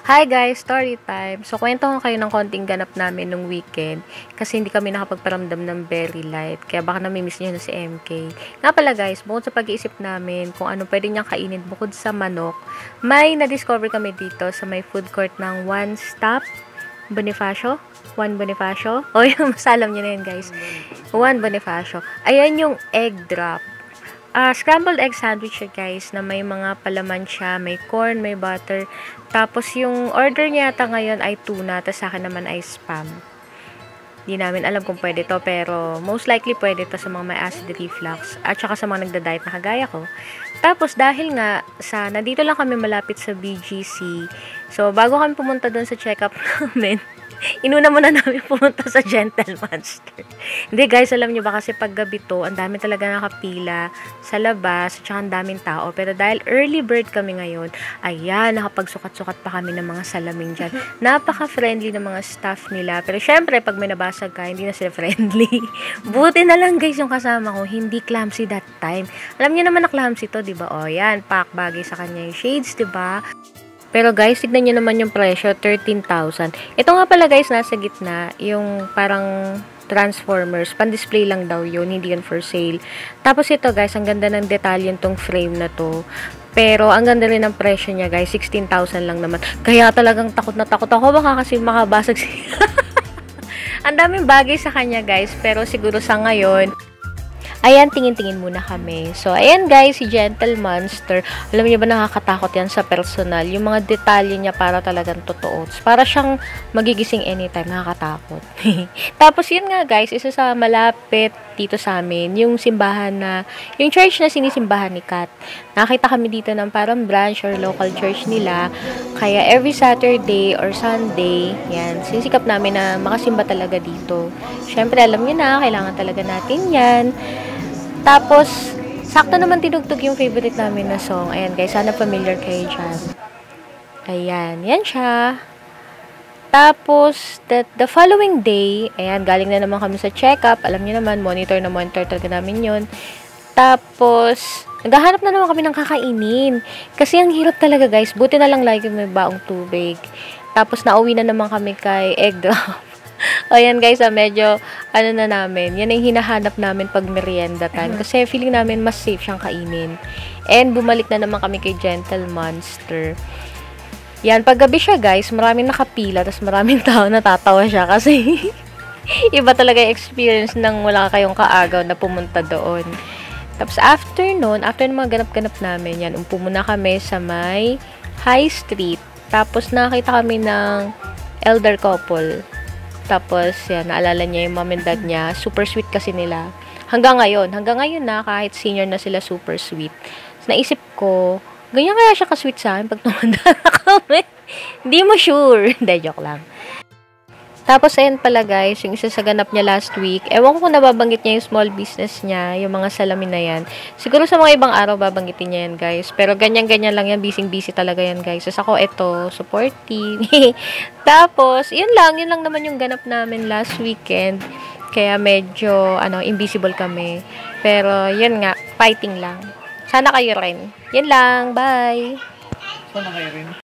Hi guys, story time. So, kwento ko kayo ng konting ganap namin nung weekend kasi hindi kami nakapagparamdam ng very light. Kaya baka namimiss niyo na si MK. Nga pala guys, bukod sa pag-iisip namin kung ano pwede niyang kainin bukod sa manok, may na-discover kami dito sa may food court ng One Stop Bonifacio. One Bonifacio. O yung mas alam niyo na yun guys. One Bonifacio. Ayan yung egg drop. Scrambled egg sandwich siya guys na may mga palaman siya, may corn, may butter. Tapos yung order niya yata ngayon ay tuna, tapos sa akin naman ay spam. Di namin alam kung pwede to, pero most likely pwede to sa mga may acid reflux at saka sa mga nagda-diet na kagaya ko. Tapos dahil nga nandito lang kami malapit sa BGC, so bago kami pumunta doon sa check-up namin, inuna muna namin pumunta sa Gentleman's Store. Hindi guys, alam nyo ba kasi pag gabi to, ang dami talaga nakapila sa labas, at saka ang daming tao. Pero dahil early bird kami ngayon, ayan, nakapagsukat-sukat pa kami ng mga salamin dyan. Napaka-friendly ng mga staff nila. Pero syempre, pag may nabasag ka, hindi na sila friendly. Buti na lang guys yung kasama ko, hindi clumsy that time. Alam nyo naman na clumsy to, diba? O yan, pack bagay sa kanya yung shades, diba? Pero guys, tignan nyo naman yung presyo, 13,000. Ito nga pala guys, nasa gitna, yung parang Transformers, pan-display lang daw yun, hindi yun for sale. Tapos ito guys, ang ganda ng detalye tong frame na to. Pero ang ganda rin ng presyo niya guys, 16,000 lang naman. Kaya talagang takot na takot ako, baka kasi makabasag siya. Ang daming bagay sa kanya guys, pero siguro sa ngayon, ayan, tingin-tingin muna kami. So, ayan guys, si Gentleman's Store. Alam niyo ba, nakakatakot yan sa personal. Yung mga detalye niya para talagang totoo. Para siyang magigising anytime, nakakatakot. Tapos yun nga guys, isa sa malapit dito sa amin, yung simbahan yung church na sinisimbahan ni Kat. Nakita kami dito ng parang branch or local church nila. Kaya every Saturday or Sunday, yan, sinisikap namin na makasimba talaga dito. Syempre, alam niyo na, kailangan talaga natin yan. Tapos, sakto naman tinugtog yung favorite namin na song. Ayan guys, sana familiar kayo dyan. Ayan, yan siya. Tapos, the following day, ayan, galing na naman kami sa check-up. Alam niyo naman, monitor na monitor talaga namin yun. Tapos, naghahanap na naman kami ng kakainin. Kasi ang hirap talaga guys, buti na lang lagi may baong tubig. Tapos, nauwi na naman kami kay egg drop. O yan guys, medyo ano na namin, yan ang hinahanap namin pag merienda time. Kasi feeling namin mas safe siyang kainin. And bumalik na naman kami kay Gentleman's Store. Yan, pag gabi siya guys, maraming nakapila, tapos maraming tao natatawa siya kasi iba talaga yung experience nang wala kayong kaagaw na pumunta doon. Tapos after ng mga ganap-ganap namin, yan, muna kami sa may High Street. Tapos nakita kami ng elder couple. Tapos, yan, naalala niya yung mom and dad niya. Super sweet kasi nila. Hanggang ngayon na, kahit senior na sila, super sweet. So, naisip ko, ganyan kaya siya ka-sweet sa akin pag tumanda na kami. Hindi mo sure. Hindi, joke lang. Tapos, ayan pala guys, yung isa sa ganap niya last week. Ewan ko kung nababanggit niya yung small business niya, yung mga salamin na yan. Siguro sa mga ibang araw, babanggitin niya yan guys. Pero ganyan-ganyan lang yan, busy-busy talaga yan guys. So, ako, eto, supporting. Tapos, yun lang naman yung ganap namin last weekend. Kaya medyo, invisible kami. Pero, yun nga, fighting lang. Sana kayo rin. Yun lang, bye! Sana kayo rin.